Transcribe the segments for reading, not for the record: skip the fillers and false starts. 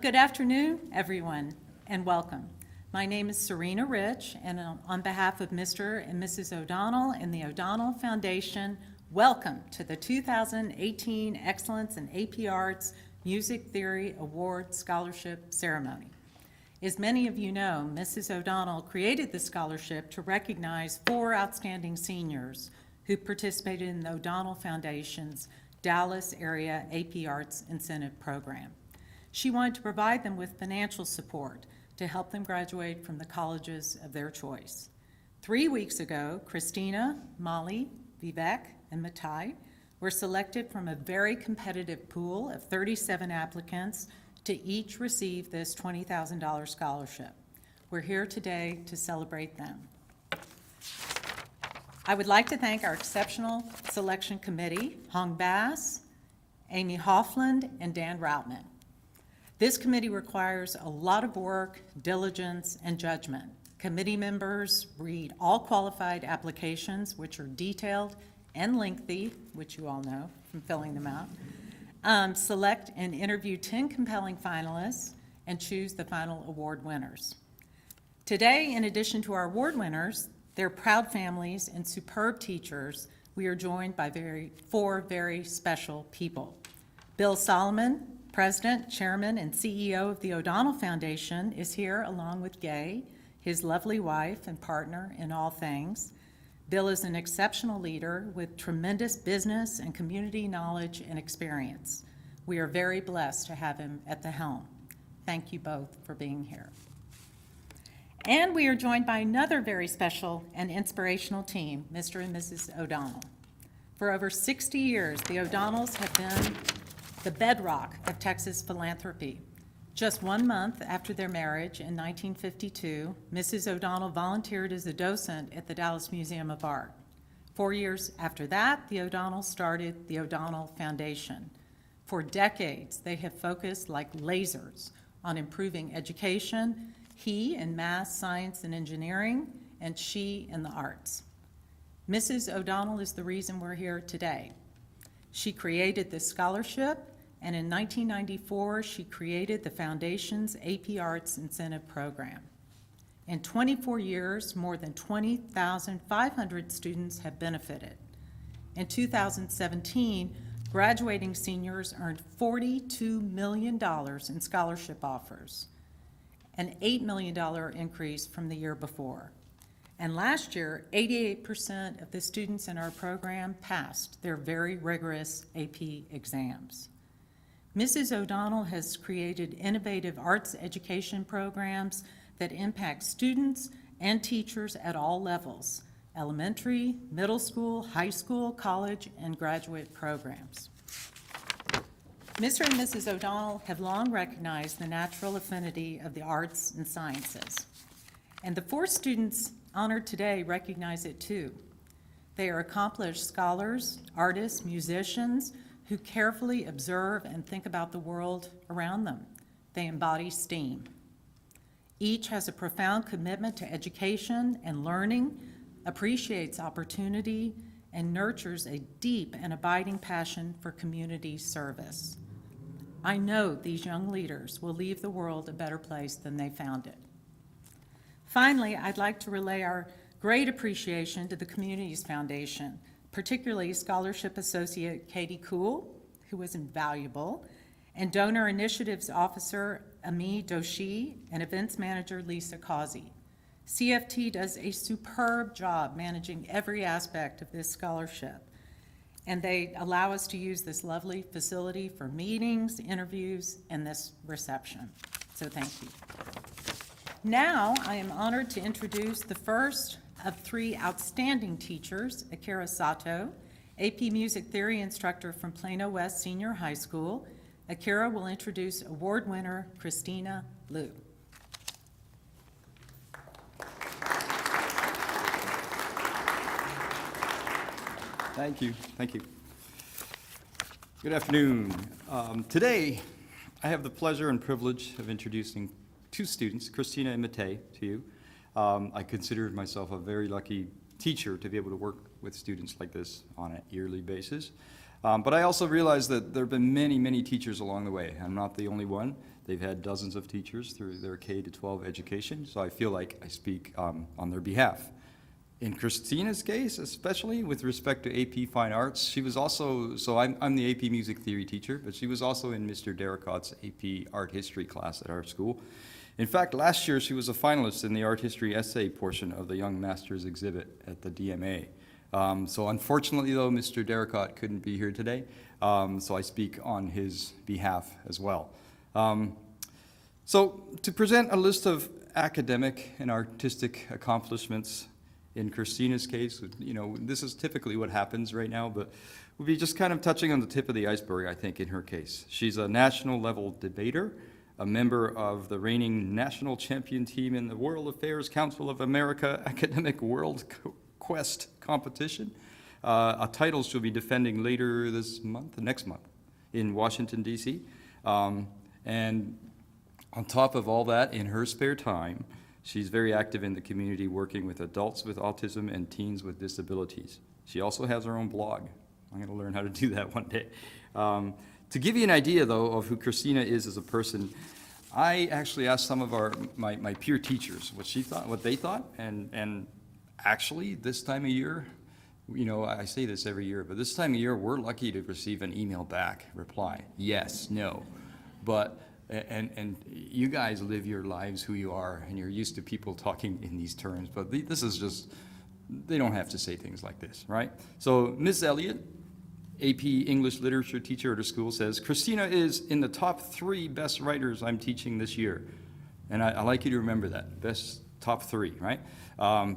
Good afternoon, everyone, and welcome. My name is Serena Rich, and on behalf of Mr. and Mrs. O'Donnell and the O'Donnell Foundation, welcome to the 2018 Excellence in AP Arts Music Theory Award Scholarship Ceremony. As many of you know, Mrs. O'Donnell created the scholarship to recognize 4 outstanding seniors who participated in the O'Donnell Foundation's Dallas Area AP Arts Incentive Program. She wanted to provide them with financial support to help them graduate from the colleges of their choice. 3 weeks ago, Christina, Molly, Vivek, and Matai were selected from a very competitive pool of 37 applicants to each receive this $20,000 scholarship. We're here today to celebrate them. I would like to thank our exceptional selection committee, Hong Bass, Amy Hoffland, and Dan Routman. This committee requires a lot of work, diligence, and judgment. Committee members read all qualified applications, which are detailed and lengthy, which you all know from filling them out, select and interview 10 compelling finalists, and choose the final award winners. Today, in addition to our award winners, their proud families and superb teachers, we are joined by 4 very special people. Bill Solomon, President, Chairman, and CEO of the O'Donnell Foundation, is here along with Gay, his lovely wife and partner in all things. Bill is an exceptional leader with tremendous business and community knowledge and experience. We are very blessed to have him at the helm. Thank you both for being here. And we are joined by another very special and inspirational team, Mr. and Mrs. O'Donnell. For over 60 years, the O'Donnells have been the bedrock of Texas philanthropy. Just 1 month after their marriage in 1952, Mrs. O'Donnell volunteered as a docent at the Dallas Museum of Art. 4 years after that, the O'Donnells started the O'Donnell Foundation. For decades, they have focused like lasers on improving education, he in math, science, and engineering, and she in the arts. Mrs. O'Donnell is the reason we're here today. She created this scholarship, and in 1994, she created the Foundation's AP Arts Incentive Program. In 24 years, more than 20,500 students have benefited. In 2017, graduating seniors earned $42 million in scholarship offers, an $8 million increase from the year before. And last year, 88% of the students in our program passed their very rigorous AP exams. Mrs. O'Donnell has created innovative arts education programs that impact students and teachers at all levels: elementary, middle school, high school, college, and graduate programs. Mr. and Mrs. O'Donnell have long recognized the natural affinity of the arts and sciences, and the 4 students honored today recognize it too. They are accomplished scholars, artists, musicians who carefully observe and think about the world around them. They embody STEAM. Each has a profound commitment to education and learning, appreciates opportunity, and nurtures a deep and abiding passion for community service. I know these young leaders will leave the world a better place than they found it. Finally, I'd like to relay our great appreciation to the Communities Foundation, particularly Scholarship Associate Katie Kuhl, who was invaluable, and Donor Initiatives Officer Ami Doshi, and Events Manager Lisa Causey. CFT does a superb job managing every aspect of this scholarship, and they allow us to use this lovely facility for meetings, interviews, and this reception. So thank you. Now, I am honored to introduce the first of 3 outstanding teachers, Akira Sato, AP Music Theory instructor from Plano West Senior High School. Akira will introduce award winner Christina Liu. Thank you. Good afternoon. Today, I have the pleasure and privilege of introducing 2 students, Christina and Matei, to you. I consider myself a very lucky teacher to be able to work with students like this on a yearly basis. But I also realize that there have been many, many teachers along the way. I'm not the only one. They've had dozens of teachers through their K to 12 education, so I feel like I speak on their behalf. In Christina's case, especially with respect to AP Fine Arts, she was also, so I'm the AP Music Theory teacher, but she was also in Mr. Dericott's AP Art History class at our school. In fact, last year she was a finalist in the Art History essay portion of the Young Masters exhibit at the DMA. So unfortunately, though, Mr. Derricott couldn't be here today, so I speak on his behalf as well. So to present a list of academic and artistic accomplishments in Christina's case, you know, this is typically what happens right now, but we'll be just kind of touching on the tip of the iceberg, I think, in her case. She's a national level debater, a member of the reigning national champion team in the World Affairs Council of America Academic World Quest competition, a title she'll be defending later this month, next month, in Washington, D.C. And on top of all that, in her spare time, she's very active in the community, working with adults with autism and teens with disabilities. She also has her own blog. I'm going to learn how to do that one day. To give you an idea, though, of who Christina is as a person, I actually asked some of my peer teachers what they thought, and actually, this time of year, you know, I say this every year, but this time of year, we're lucky to receive an email back reply, yes, no. But and you guys live your lives who you are, and you're used to people talking in these terms, but this is just, they don't have to say things like this, right? So Ms. Elliott, AP English literature teacher at her school, says, Christina is in the top 3 best writers I'm teaching this year. And I like you to remember that, best top 3, right?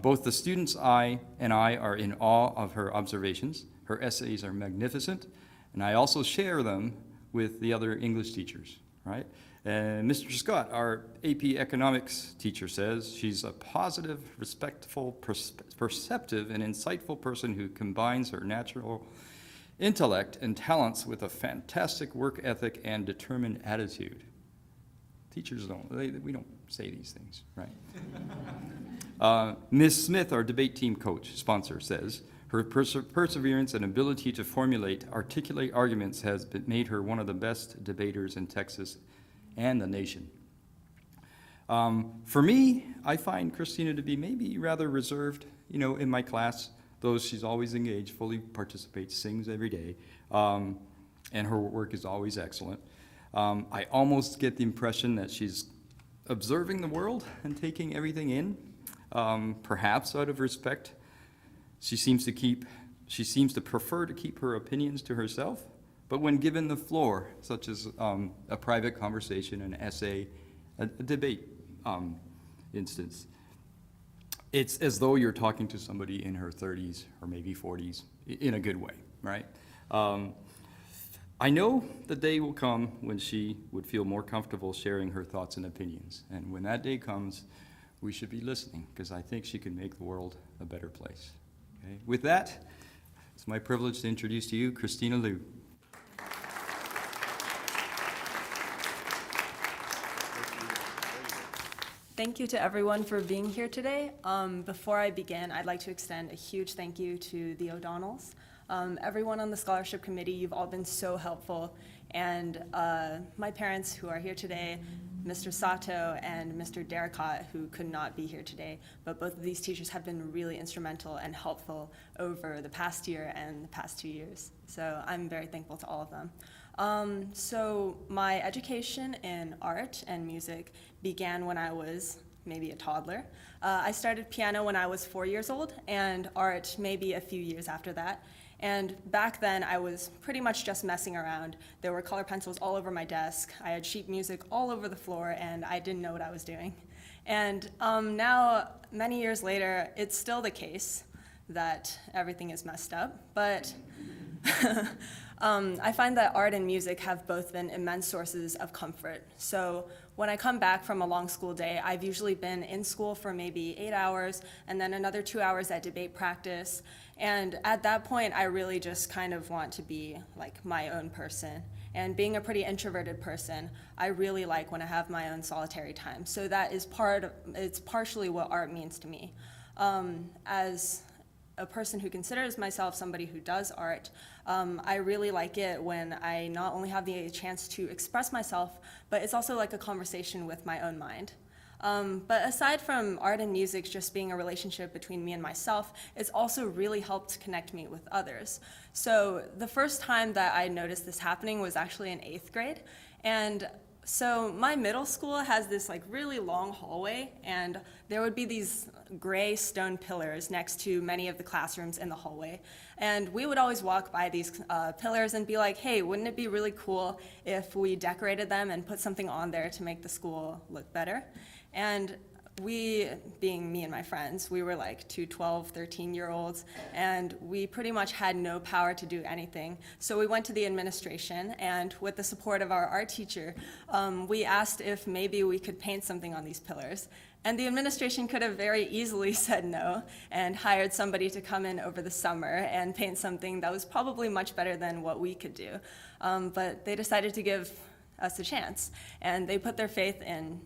Both the students and I are in awe of her observations. Her essays are magnificent, and I also share them with the other English teachers, right? And Mr. Scott, our AP economics teacher, says she's a positive, respectful, perceptive, and insightful person who combines her natural intellect and talents with a fantastic work ethic and determined attitude. Teachers we don't say these things, right? Ms. Smith, our debate team coach, sponsor, says, her perseverance and ability to articulate arguments has made her one of the best debaters in Texas and the nation. For me, I find Christina to be maybe rather reserved, you know, in my class, though she's always engaged, fully participates, sings every day, and her work is always excellent. I almost get the impression that she's observing the world and taking everything in, perhaps out of respect. She seems to prefer to keep her opinions to herself, but when given the floor, such as a private conversation, an essay, a debate instance, it's as though you're talking to somebody in her 30s or maybe 40s in a good way, right? I know the day will come when she would feel more comfortable sharing her thoughts and opinions. And when that day comes, we should be listening, because I think she can make the world a better place. Okay? With that, it's my privilege to introduce to you Christina Liu. Thank you to everyone for being here today. Before I begin, I'd like to extend a huge thank you to the O'Donnells. Everyone on the scholarship committee, you've all been so helpful. And my parents who are here today, Mr. Sato and Mr. Derricott, who could not be here today, but both of these teachers have been really instrumental and helpful over the past year and the past 2 years. So I'm very thankful to all of them. So my education in art and music began when I was maybe a toddler. I started piano when I was 4 years old, and art maybe a few years after that. And back then, I was pretty much just messing around. There were color pencils all over my desk. I had sheet music all over the floor, and I didn't know what I was doing. And now, many years later, it's still the case that everything is messed up, but I find that art and music have both been immense sources of comfort. So when I come back from a long school day, I've usually been in school for maybe 8 hours and then another 2 hours at debate practice. And at that point, I really just kind of want to be like my own person. And being a pretty introverted person, I really like when I have my own solitary time. So that is it's partially what art means to me. As a person who considers myself somebody who does art, I really like it when I not only have the chance to express myself, but it's also like a conversation with my own mind. But aside from art and music just being a relationship between me and myself, it's also really helped connect me with others. So the first time that I noticed this happening was actually in 8th grade. And so my middle school has this like really long hallway, and there would be these gray stone pillars next to many of the classrooms in the hallway. And we would always walk by these pillars and be like, hey, wouldn't it be really cool if we decorated them and put something on there to make the school look better? And we, being me and my friends, we were like 12, 13-year-olds, and we pretty much had no power to do anything. So we went to the administration, and with the support of our art teacher, we asked if maybe we could paint something on these pillars. And the administration could have very easily said no and hired somebody to come in over the summer and paint something that was probably much better than what we could do. But they decided to give us a chance, and they put their faith in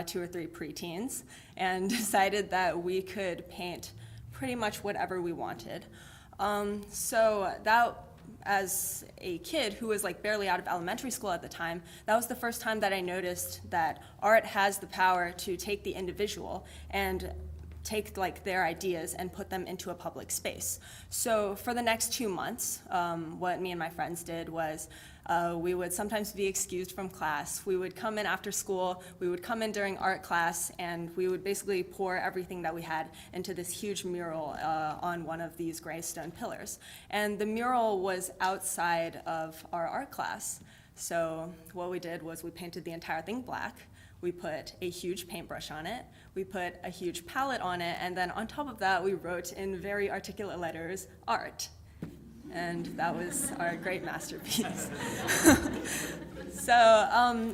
2 or 3 preteens and decided that we could paint pretty much whatever we wanted. So that, as a kid who was like barely out of elementary school at the time, that was the first time that I noticed that art has the power to take the individual and take like their ideas and put them into a public space. So for the next 2 months, what me and my friends did was we would sometimes be excused from class. We would come in after school, we would come in during art class, and we would basically pour everything that we had into this huge mural on one of these gray stone pillars. And the mural was outside of our art class. So what we did was we painted the entire thing black. We put a huge paintbrush on it, we put a huge palette on it, and then on top of that, we wrote in very articulate letters, art. And that was our great masterpiece. So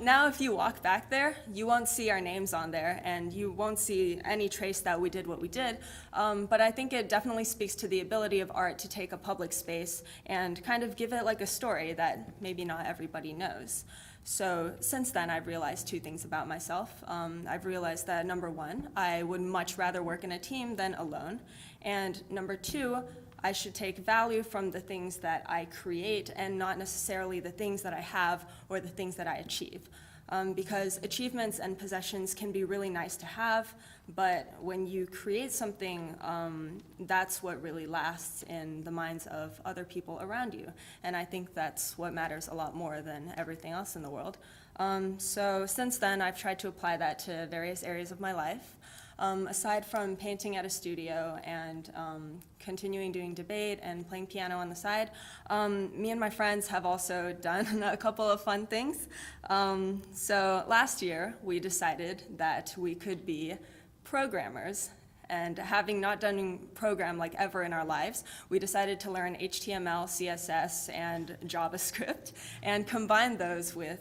now if you walk back there, you won't see our names on there, and you won't see any trace that we did what we did. But I think it definitely speaks to the ability of art to take a public space and kind of give it like a story that maybe not everybody knows. So since then, I've realized 2 things about myself. I've realized that number 1, I would much rather work in a team than alone. And number 2, I should take value from the things that I create and not necessarily the things that I have or the things that I achieve. Because achievements and possessions can be really nice to have, but when you create something, that's what really lasts in the minds of other people around you. And I think that's what matters a lot more than everything else in the world. So since then, I've tried to apply that to various areas of my life. Aside from painting at a studio and continuing doing debate and playing piano on the side, me and my friends have also done a couple of fun things. So last year, we decided that we could be programmers. And having not done program like ever in our lives, we decided to learn HTML, CSS, and JavaScript and combine those with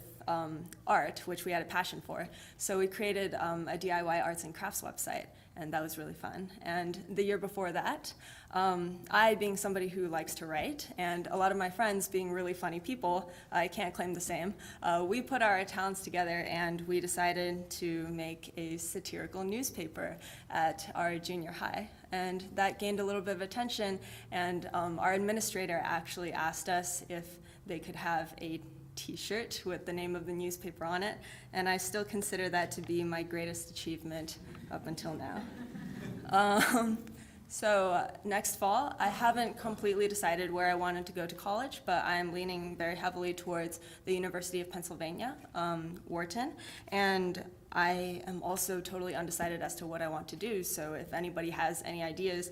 art, which we had a passion for. So we created a DIY arts and crafts website, and that was really fun. And the year before that, I, being somebody who likes to write, and a lot of my friends being really funny people, I can't claim the same, we put our talents together and we decided to make a satirical newspaper at our junior high. And that gained a little bit of attention, and our administrator actually asked us if they could have a T-shirt with the name of the newspaper on it, and I still consider that to be my greatest achievement up until now. So next fall, I haven't completely decided where I wanted to go to college, but I'm leaning very heavily towards the University of Pennsylvania, Wharton, and I am also totally undecided as to what I want to do, so if anybody has any ideas,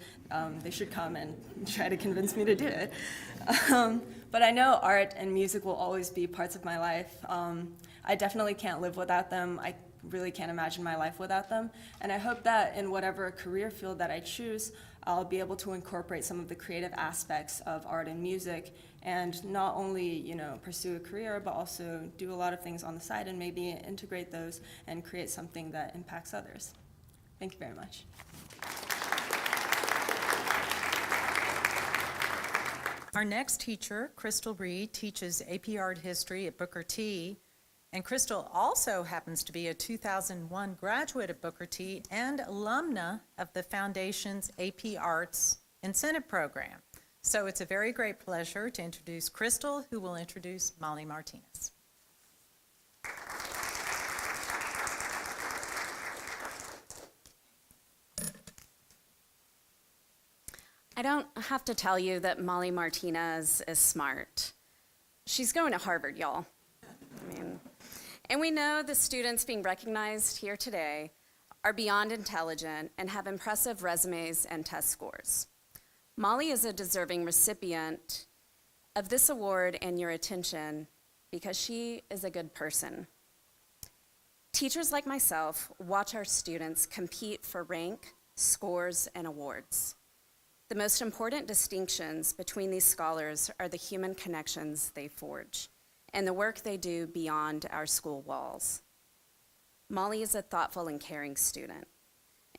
they should come and try to convince me to do it. But I know art and music will always be parts of my life. I definitely can't live without them. I really can't imagine my life without them. And I hope that in whatever career field that I choose, I'll be able to incorporate some of the creative aspects of art and music and not only, pursue a career, but also do a lot of things on the side and maybe integrate those and create something that impacts others. Thank you very much. Our next teacher, Crystal Reed, teaches AP Art History at Booker T. And Crystal also happens to be a 2001 graduate of Booker T and alumna of the Foundation's AP Arts Incentive Program. So it's a very great pleasure to introduce Crystal, who will introduce Molly Martinez. I don't have to tell you that Molly Martinez is smart. She's going to Harvard, y'all. And we know the students being recognized here today are beyond intelligent and have impressive resumes and test scores. Molly is a deserving recipient of this award and your attention because she is a good person. Teachers like myself watch our students compete for rank, scores, and awards. The most important distinctions between these scholars are the human connections they forge and the work they do beyond our school walls. Molly is a thoughtful and caring student,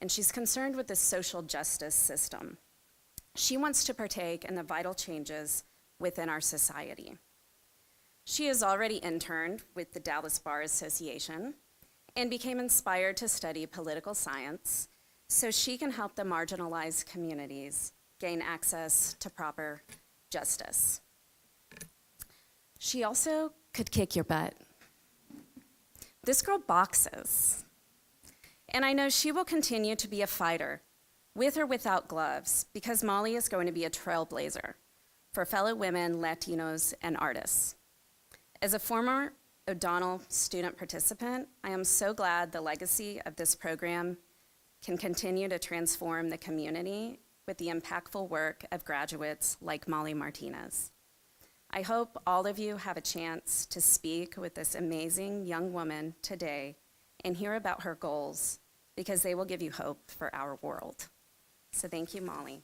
and she's concerned with the social justice system. She wants to partake in the vital changes within our society. She has already interned with the Dallas Bar Association and became inspired to study political science so she can help the marginalized communities gain access to proper justice. She also could kick your butt. This girl boxes, and I know she will continue to be a fighter, with or without gloves, because Molly is going to be a trailblazer for fellow women, Latinos, and artists. As a former O'Donnell student participant, I am so glad the legacy of this program can continue to transform the community with the impactful work of graduates like Molly Martinez. I hope all of you have a chance to speak with this amazing young woman today and hear about her goals, because they will give you hope for our world. So thank you, Molly.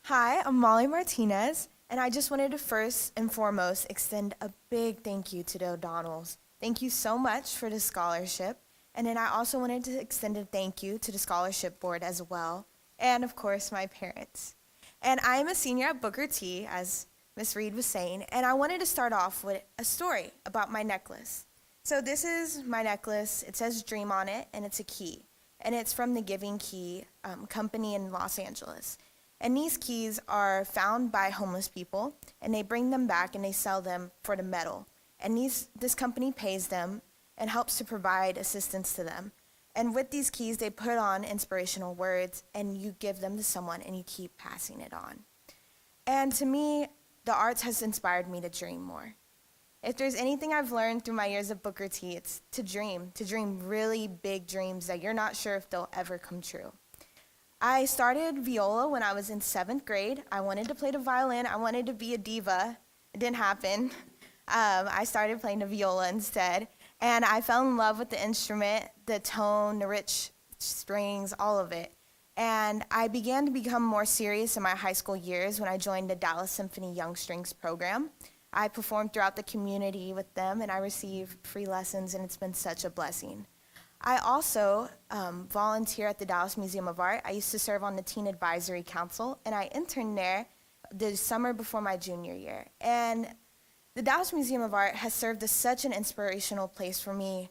Hi, I'm Molly Martinez, and I just wanted to first and foremost extend a big thank you to the O'Donnells. Thank you so much for the scholarship, and then I also wanted to extend a thank you to the scholarship board as well, and of course my parents. And I am a senior at Booker T, as Miss Reed was saying, and I wanted to start off with a story about my necklace. So this is my necklace. It says Dream on it, and it's a key, and it's from the Giving Key company in Los Angeles. And these keys are found by homeless people, and they bring them back and they sell them for the metal. And this company pays them and helps to provide assistance to them. And with these keys, they put on inspirational words, and you give them to someone, and you keep passing it on. And to me, the arts has inspired me to dream more. If there's anything I've learned through my years at Booker T, it's to dream really big dreams that you're not sure if they'll ever come true. I started viola when I was in 7th grade. I wanted to play the violin. I wanted to be a diva. It didn't happen. I started playing the viola instead, and I fell in love with the instrument, the tone, the rich strings, all of it. And I began to become more serious in my high school years when I joined the Dallas Symphony Young Strings program. I performed throughout the community with them, and I received free lessons, and it's been such a blessing. I also volunteer at the Dallas Museum of Art. I used to serve on the Teen Advisory Council, and I interned there the summer before my junior year. And the Dallas Museum of Art has served as such an inspirational place for me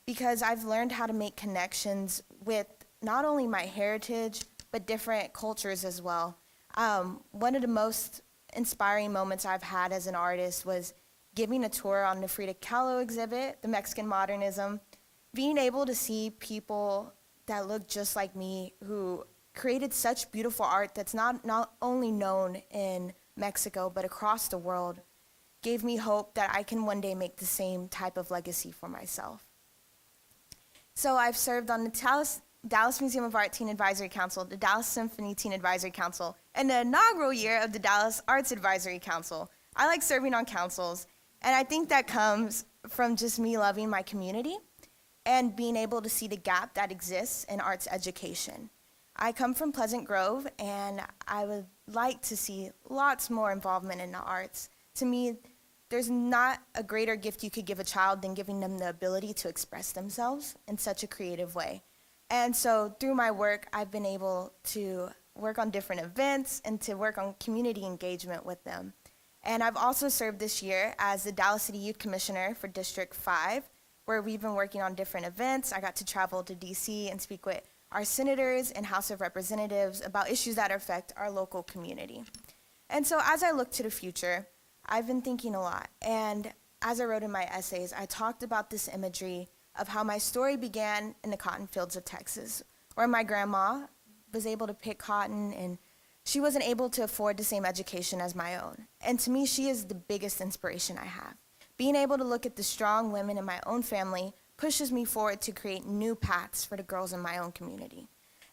because I've learned how to make connections with not only my heritage, but different cultures as well. One of the most inspiring moments I've had as an artist was giving a tour on the Frida Kahlo exhibit, the Mexican Modernism, being able to see people that look just like me who created such beautiful art that's not only known in Mexico, but across the world, gave me hope that I can one day make the same type of legacy for myself. So I've served on the Dallas Museum of Art Teen Advisory Council, the Dallas Symphony Teen Advisory Council, and the inaugural year of the Dallas Arts Advisory Council. I like serving on councils, and I think that comes from just me loving my community and being able to see the gap that exists in arts education. I come from Pleasant Grove, and I would like to see lots more involvement in the arts. To me, there's not a greater gift you could give a child than giving them the ability to express themselves in such a creative way. And so through my work, I've been able to work on different events and to work on community engagement with them. And I've also served this year as the Dallas City Youth Commissioner for District 5, where we've been working on different events. I got to travel to DC and speak with our senators and House of Representatives about issues that affect our local community. And so as I look to the future, I've been thinking a lot. And as I wrote in my essays, I talked about this imagery of how my story began in the cotton fields of Texas, where my grandma was able to pick cotton and she wasn't able to afford the same education as my own. And to me, she is the biggest inspiration I have. Being able to look at the strong women in my own family pushes me forward to create new paths for the girls in my own community.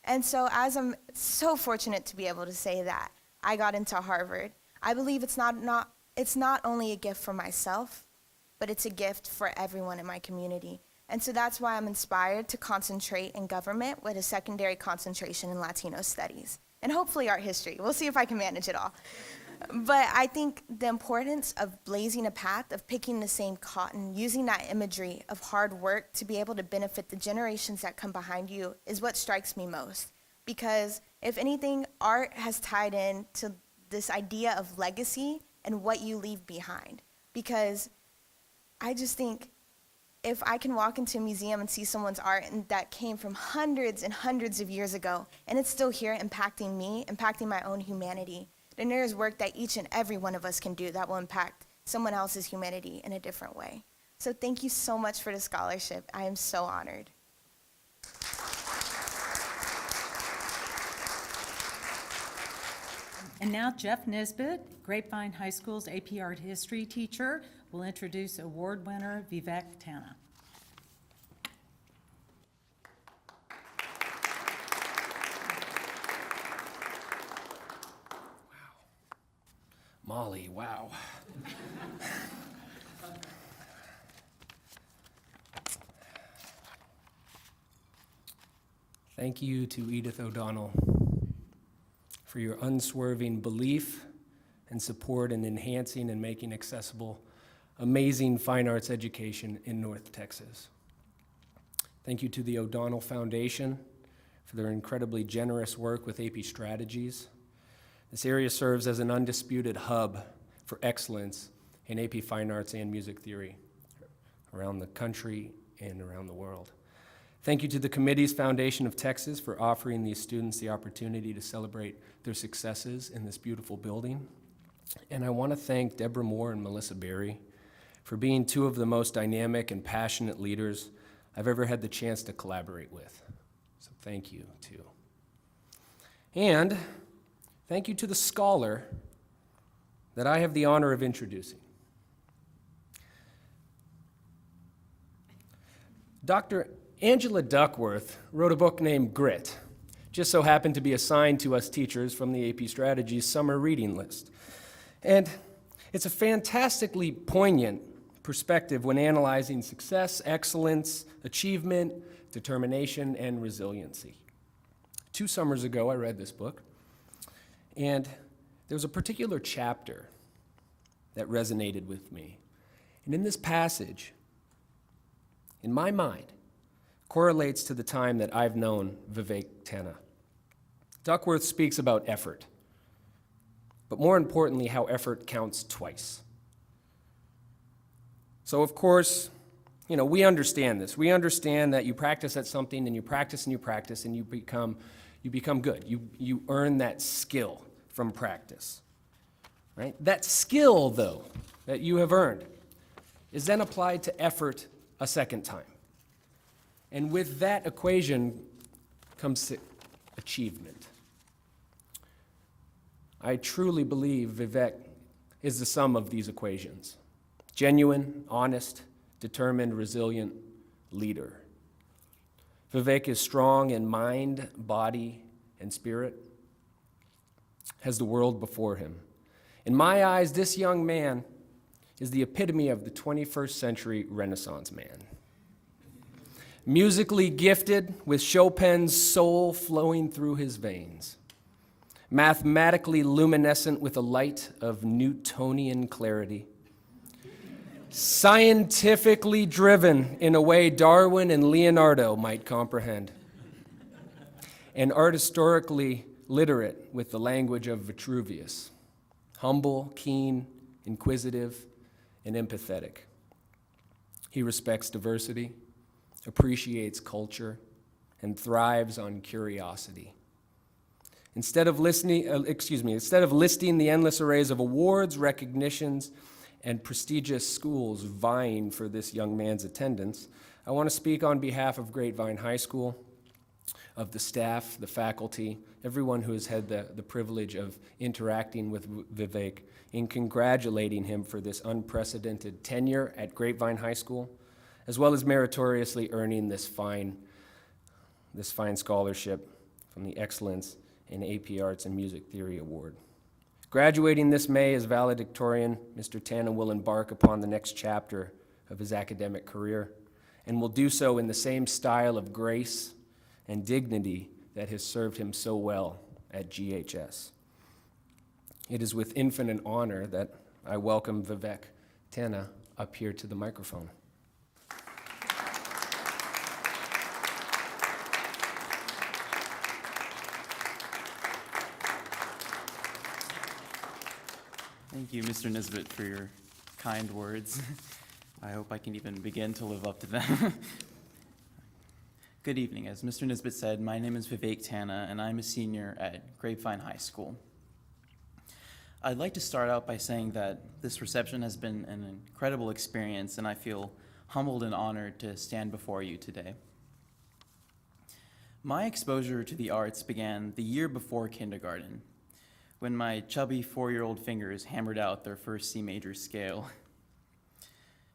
And so as I'm so fortunate to be able to say that I got into Harvard, I believe it's not only a gift for myself, but it's a gift for everyone in my community. And so that's why I'm inspired to concentrate in government with a secondary concentration in Latino studies and hopefully art history. We'll see if I can manage it all. But I think the importance of blazing a path, of picking the same cotton, using that imagery of hard work to be able to benefit the generations that come behind you is what strikes me most. Because if anything, art has tied in to this idea of legacy and what you leave behind. Because I just think if I can walk into a museum and see someone's art and that came from hundreds and hundreds of years ago, and it's still here impacting me, impacting my own humanity, then there is work that each and every one of us can do that will impact someone else's humanity in a different way. So thank you so much for the scholarship. I am so honored. And now Jeff Nisbet, Grapevine High School's AP Art History teacher, will introduce award winner Vivek Tanna. Molly, wow. Thank you to Edith O'Donnell for your unswerving belief and support in enhancing and making accessible amazing fine arts education in North Texas. Thank you to the O'Donnell Foundation for their incredibly generous work with AP Strategies. This area serves as an undisputed hub for excellence in AP Fine Arts and Music Theory around the country and around the world. Thank you to the Committees Foundation of Texas for offering these students the opportunity to celebrate their successes in this beautiful building. And I want to thank Deborah Moore and Melissa Berry for being two of the most dynamic and passionate leaders I've ever had the chance to collaborate with. So thank you, too. And thank you to the scholar that I have the honor of introducing. Dr. Angela Duckworth wrote a book named Grit, just so happened to be assigned to us teachers from the AP Strategies summer reading list. And it's a fantastically poignant perspective when analyzing success, excellence, achievement, determination, and resiliency. 2 summers ago, I read this book, and there was a particular chapter that resonated with me. And in this passage, in my mind, correlates to the time that I've known Vivek Tanna. Duckworth speaks about effort, but more importantly, how effort counts twice. So of course, we understand this. We understand that you practice at something and you practice and you practice and you become good. You earn that skill from practice, right? That skill, though, that you have earned is then applied to effort a second time. And with that equation comes achievement. I truly believe Vivek is the sum of these equations. Genuine, honest, determined, resilient leader. Vivek is strong in mind, body, and spirit, has the world before him. In my eyes, this young man is the epitome of the 21st century Renaissance man. Musically gifted, with Chopin's soul flowing through his veins. Mathematically luminescent with a light of Newtonian clarity. Scientifically driven in a way Darwin and Leonardo might comprehend. And art historically literate with the language of Vitruvius. Humble, keen, inquisitive, and empathetic. He respects diversity, appreciates culture, and thrives on curiosity. Instead of listing the endless arrays of awards, recognitions, and prestigious schools vying for this young man's attendance, I want to speak on behalf of Grapevine High School, of the staff, the faculty, everyone who has had the privilege of interacting with Vivek, in congratulating him for this unprecedented tenure at Grapevine High School, as well as meritoriously earning this fine scholarship from the Excellence in AP Arts and Music Theory Award. Graduating this May as valedictorian, Mr. Tanna will embark upon the next chapter of his academic career, and will do so in the same style of grace and dignity that has served him so well at GHS. It is with infinite honor that I welcome Vivek Tanna up here to the microphone. Thank you, Mr. Nisbet, for your kind words. I hope I can even begin to live up to them. Good evening. As Mr. Nisbet said, my name is Vivek Tanna, and I'm a senior at Grapevine High School. I'd like to start out by saying that this reception has been an incredible experience, and I feel humbled and honored to stand before you today. My exposure to the arts began the year before kindergarten, when my chubby 4-year-old fingers hammered out their first C major scale.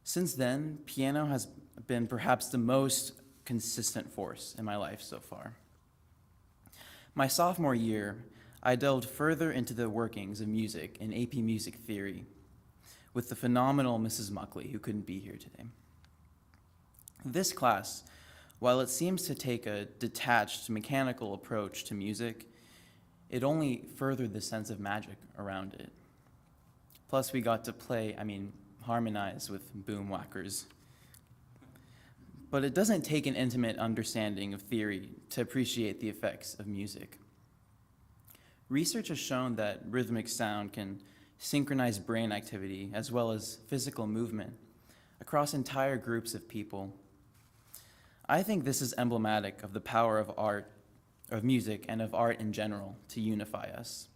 Since then, piano has been perhaps the most consistent force in my life so far. My sophomore year, I delved further into the workings of music in AP Music Theory with the phenomenal Mrs. Muckley, who couldn't be here today. This class, while it seems to take a detached, mechanical approach to music, it only furthered the sense of magic around it. Plus, we got to harmonize with boom whackers. But it doesn't take an intimate understanding of theory to appreciate the effects of music. Research has shown that rhythmic sound can synchronize brain activity as well as physical movement across entire groups of people. I think this is emblematic of the power of art, of music, and of art in general to unify us.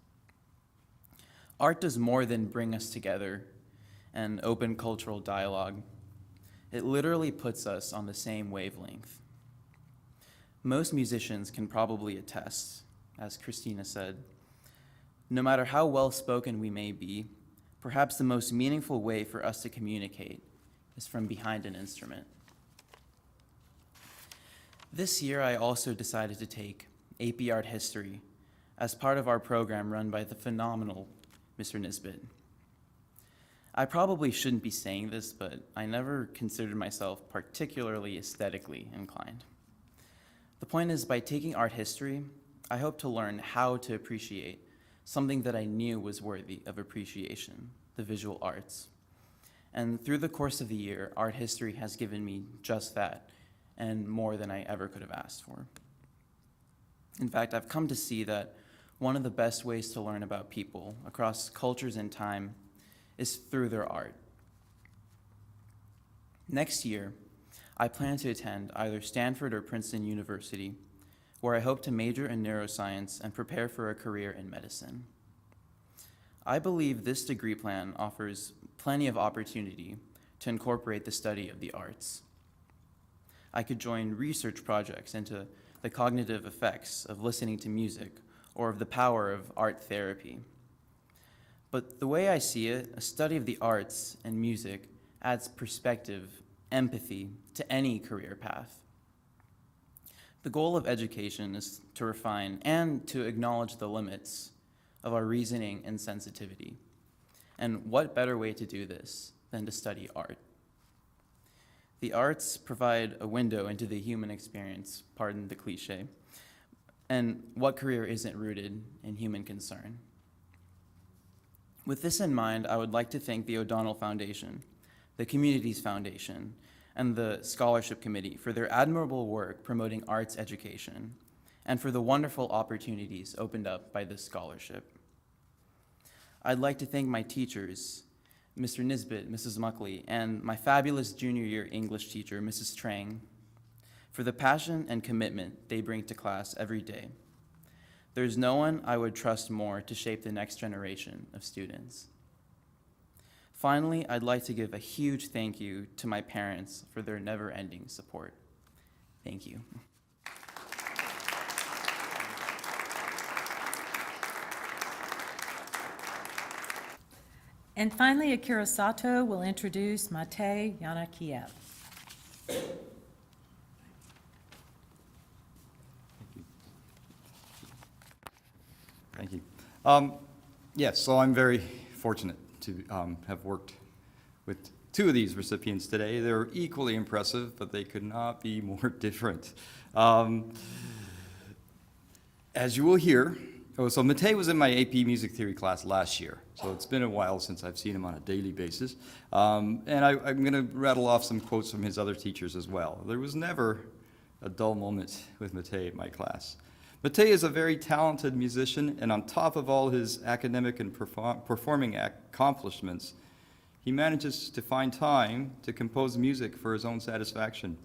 Art does more than bring us together and open cultural dialogue. It literally puts us on the same wavelength. Most musicians can probably attest, as Christina said, no matter how well-spoken we may be, perhaps the most meaningful way for us to communicate is from behind an instrument. This year, I also decided to take AP Art History as part of our program run by the phenomenal Mr. Nisbet. I probably shouldn't be saying this, but I never considered myself particularly aesthetically inclined. The point is, by taking art history, I hope to learn how to appreciate something that I knew was worthy of appreciation, the visual arts. And through the course of the year, art history has given me just that, and more than I ever could have asked for. In fact, I've come to see that one of the best ways to learn about people across cultures and time is through their art. Next year, I plan to attend either Stanford or Princeton University, where I hope to major in neuroscience and prepare for a career in medicine. I believe this degree plan offers plenty of opportunity to incorporate the study of the arts. I could join research projects into the cognitive effects of listening to music or of the power of art therapy. But the way I see it, a study of the arts and music adds perspective, empathy to any career path. The goal of education is to refine and to acknowledge the limits of our reasoning and sensitivity. And what better way to do this than to study art? The arts provide a window into the human experience, pardon the cliche, and what career isn't rooted in human concern? With this in mind, I would like to thank the O'Donnell Foundation, the Communities Foundation, and the Scholarship Committee for their admirable work promoting arts education and for the wonderful opportunities opened up by this scholarship. I'd like to thank my teachers, Mr. Nisbet, Mrs. Muckley, and my fabulous junior year English teacher, Mrs. Trang, for the passion and commitment they bring to class every day. There's no one I would trust more to shape the next generation of students. Finally, I'd like to give a huge thank you to my parents for their never-ending support. Thank you. And finally, Akira Sato will introduce Matei Yanakiev. Thank you. Yes, so I'm very fortunate to have worked with two of these recipients today. They're equally impressive, but they could not be more different. As you will hear, so Matei was in my AP Music Theory class last year, so it's been a while since I've seen him on a daily basis. And I'm going to rattle off some quotes from his other teachers as well. There was never a dull moment with Matei in my class. Matei is a very talented musician, and on top of all his academic and performing accomplishments, he manages to find time to compose music for his own satisfaction.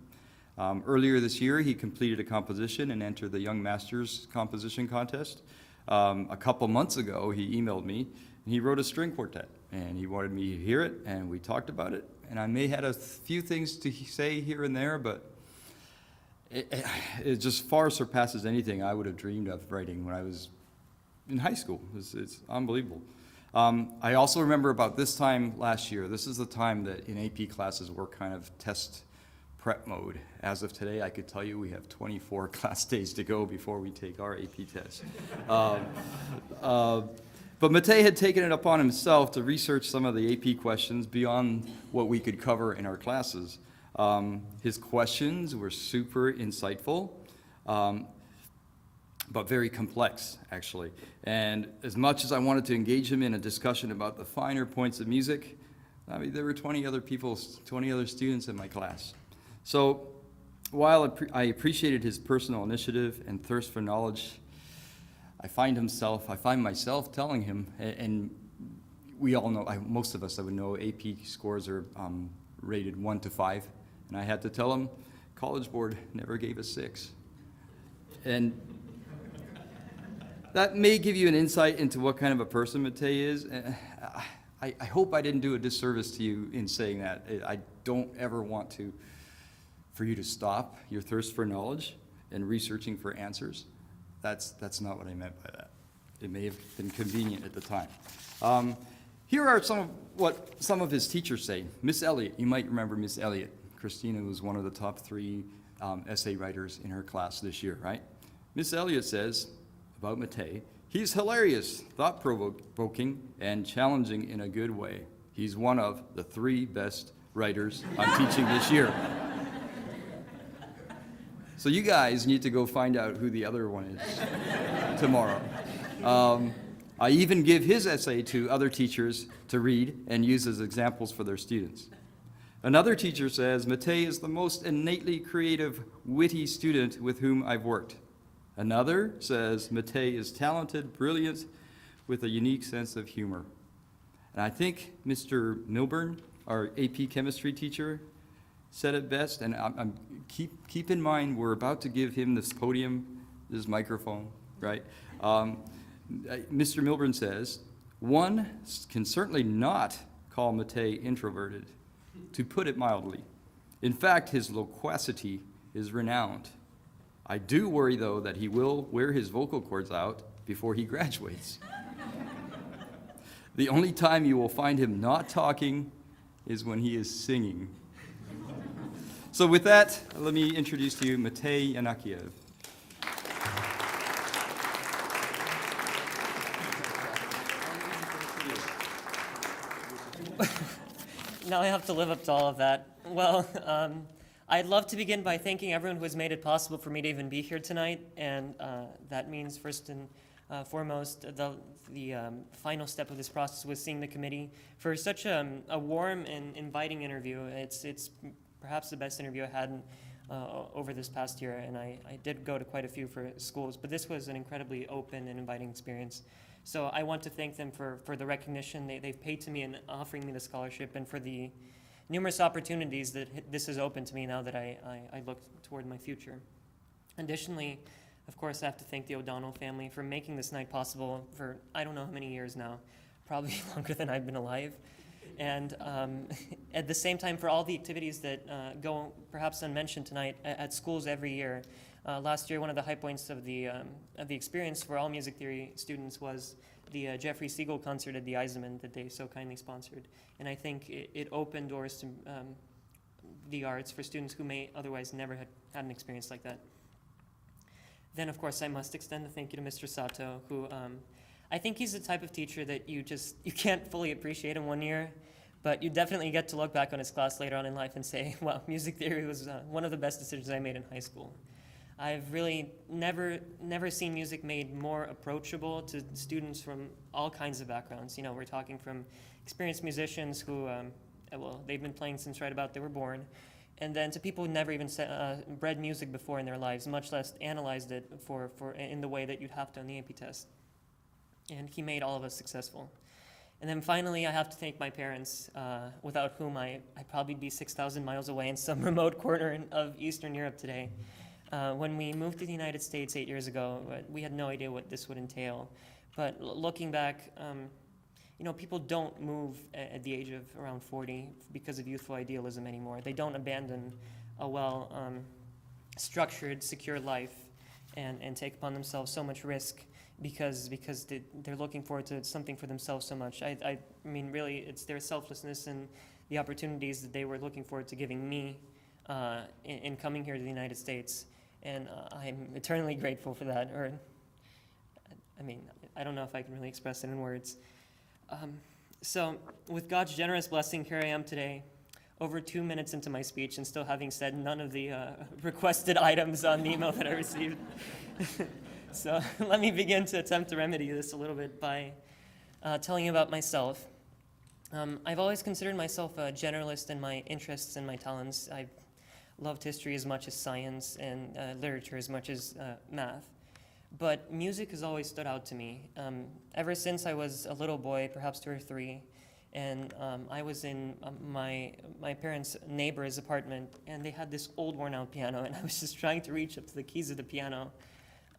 Earlier this year, he completed a composition and entered the Young Masters Composition Contest. A couple months ago, he emailed me, and he wrote a string quartet, and he wanted me to hear it, and we talked about it, and I may have a few things to say here and there, but it just far surpasses anything I would have dreamed of writing when I was in high school. It's unbelievable. I also remember about this time last year, this is the time that in AP classes we're kind of test prep mode. As of today, I could tell you we have 24 class days to go before we take our AP test. But Matei had taken it upon himself to research some of the AP questions beyond what we could cover in our classes. His questions were super insightful, but very complex, actually. And as much as I wanted to engage him in a discussion about the finer points of music, I mean, there were 20 other students in my class. So while I appreciated his personal initiative and thirst for knowledge, I find myself telling him, and we all know, most of us that would know AP scores are rated 1 to 5, and I had to tell him, College Board never gave a 6. And that may give you an insight into what kind of a person Matei is. I hope I didn't do a disservice to you in saying that. I don't ever want for you to stop your thirst for knowledge and researching for answers. That's not what I meant by that. It may have been convenient at the time. Here are some of his teachers say. Miss Elliott, you might remember Miss Elliott. Christina was one of the top 3 essay writers in her class this year, right? Miss Elliott says about Matei, he's hilarious, thought-provoking, and challenging in a good way. He's one of the 3 best writers I'm teaching this year. So you guys need to go find out who the other one is tomorrow. I even give his essay to other teachers to read and use as examples for their students. Another teacher says, Matei is the most innately creative, witty student with whom I've worked. Another says, Matei is talented, brilliant, with a unique sense of humor. And I think Mr. Milburn, our AP chemistry teacher, said it best, and keep in mind, we're about to give him this podium, this microphone, right? Mr. Milburn says, one can certainly not call Matei introverted, to put it mildly. In fact, his loquacity is renowned. I do worry, though, that he will wear his vocal cords out before he graduates. The only time you will find him not talking is when he is singing. So with that, let me introduce to you Matei Yanakiev. Now I have to live up to all of that. Well, I'd love to begin by thanking everyone who has made it possible for me to even be here tonight, and that means first and foremost, the final step of this process was seeing the committee for such a warm and inviting interview. It's perhaps the best interview I had over this past year, and I did go to quite a few for schools, but this was an incredibly open and inviting experience. So I want to thank them for the recognition they've paid to me in offering me the scholarship, and for the numerous opportunities that this has opened to me now that I look toward my future. Additionally, of course, I have to thank the O'Donnell family for making this night possible for I don't know how many years now, probably longer than I've been alive. And at the same time, for all the activities that go perhaps unmentioned tonight at schools every year. Last year, one of the high points of the experience for all music theory students was the Jeffrey Siegel concert at the Eisenman that they so kindly sponsored. And I think it opened doors to the arts for students who may otherwise never had an experience like that. Then, of course, I must extend a thank you to Mr. Sato, who I think he's the type of teacher that you can't fully appreciate in 1 year, but you definitely get to look back on his class later on in life and say, wow, music theory was one of the best decisions I made in high school. I've really never seen music made more approachable to students from all kinds of backgrounds. You know, we're talking from experienced musicians who, they've been playing since right about they were born, and then to people who never even read music before in their lives, much less analyzed it in the way that you'd have to on the AP test. And he made all of us successful. And then finally, I have to thank my parents, without whom I'd probably be 6,000 miles away in some remote corner of Eastern Europe today. When we moved to the United States 8 years ago, we had no idea what this would entail. But looking back, people don't move at the age of around 40 because of youthful idealism anymore. They don't abandon a structured, secure life and take upon themselves so much risk because they're looking forward to something for themselves so much. I mean, really, it's their selflessness and the opportunities that they were looking forward to giving me in coming here to the United States. And I'm eternally grateful for that. I don't know if I can really express it in words. So with God's generous blessing, here I am today, over 2 minutes into my speech and still having said none of the requested items on the email that I received. So let me begin to attempt to remedy this a little bit by telling you about myself. I've always considered myself a generalist in my interests and my talents. I've loved history as much as science and literature as much as math. But music has always stood out to me. Ever since I was a little boy, perhaps 2 or 3, and I was in my parents' neighbor's apartment, and they had this old worn-out piano, and I was just trying to reach up to the keys of the piano.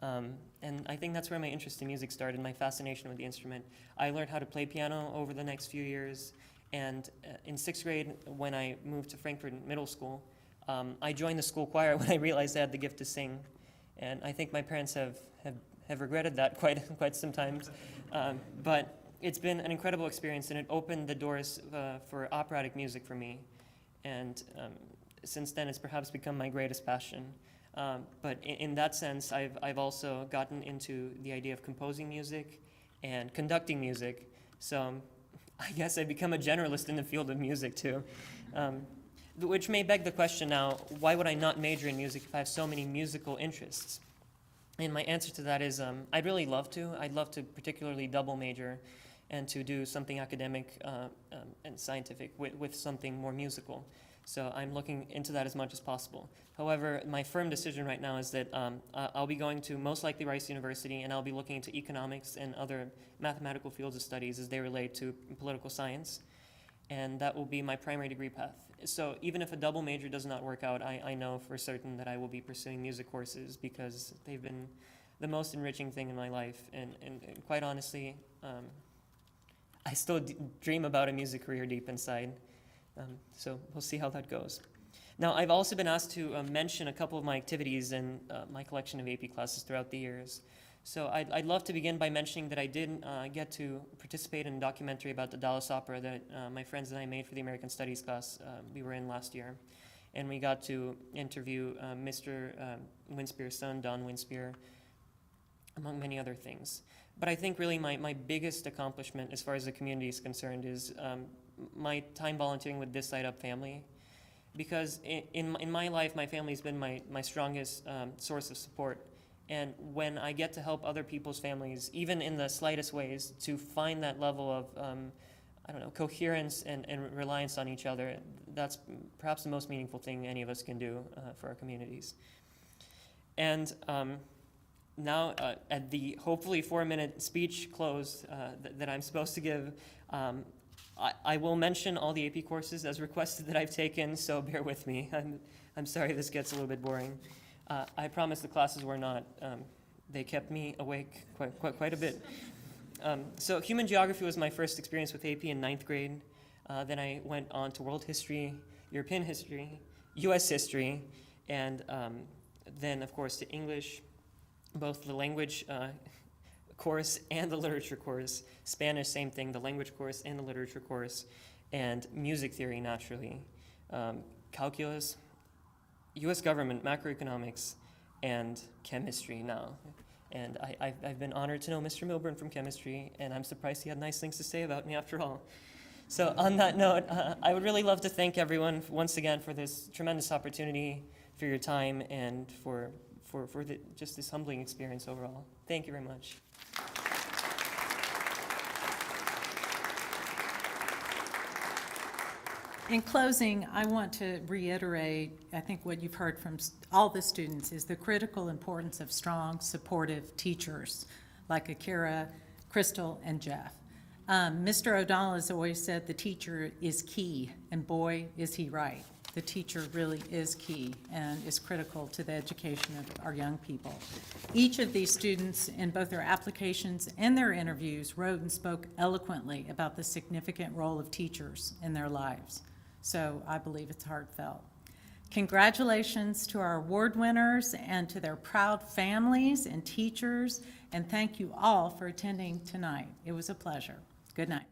And I think that's where my interest in music started, my fascination with the instrument. I learned how to play piano over the next few years, and in 6th grade, when I moved to Frankfurt Middle School, I joined the school choir when I realized I had the gift to sing. And I think my parents have regretted that quite sometimes. But it's been an incredible experience, and it opened the doors for operatic music for me. And since then, it's perhaps become my greatest passion. But in that sense, I've also gotten into the idea of composing music and conducting music. So I guess I've become a generalist in the field of music, too. Which may beg the question now, why would I not major in music if I have so many musical interests? And my answer to that is I'd really love to. I'd love to particularly double major and to do something academic and scientific with something more musical. So I'm looking into that as much as possible. However, my firm decision right now is that I'll be going to most likely Rice University, and I'll be looking into economics and other mathematical fields of studies as they relate to political science. And that will be my primary degree path. So even if a double major does not work out, I know for certain that I will be pursuing music courses because they've been the most enriching thing in my life. And quite honestly, I still dream about a music career deep inside. So we'll see how that goes. Now, I've also been asked to mention a couple of my activities in my collection of AP classes throughout the years. So I'd love to begin by mentioning that I did get to participate in a documentary about the Dallas Opera that my friends and I made for the American Studies class we were in last year. And we got to interview Mr. Winspear's son, Don Winspear, among many other things. But I think really my biggest accomplishment as far as the community is concerned is my time volunteering with This Side Up family. Because in my life, my family's been my strongest source of support. And when I get to help other people's families, even in the slightest ways, to find that level of, coherence and reliance on each other, that's perhaps the most meaningful thing any of us can do for our communities. And now, at the hopefully 4-minute speech close that I'm supposed to give, I will mention all the AP courses as requested that I've taken, so bear with me. I'm sorry this gets a little bit boring. I promise the classes were not. They kept me awake quite a bit. So human geography was my first experience with AP in 9th grade. Then I went on to world history, European history, US history, and then, of course, to English, both the language course and the literature course. Spanish, same thing, the language course and the literature course. And music theory, naturally. Calculus, US government, macroeconomics, and chemistry now. And I've been honored to know Mr. Milburn from chemistry, and I'm surprised he had nice things to say about me after all. So on that note, I would really love to thank everyone once again for this tremendous opportunity, for your time, and for just this humbling experience overall. Thank you very much. In closing, I want to reiterate, I think what you've heard from all the students is the critical importance of strong, supportive teachers like Akira, Crystal, and Jeff. Mr. O'Donnell has always said the teacher is key, and boy, is he right. The teacher really is key and is critical to the education of our young people. Each of these students, in both their applications and their interviews, wrote and spoke eloquently about the significant role of teachers in their lives. So I believe it's heartfelt. Congratulations to our award winners and to their proud families and teachers, and thank you all for attending tonight. It was a pleasure. Good night.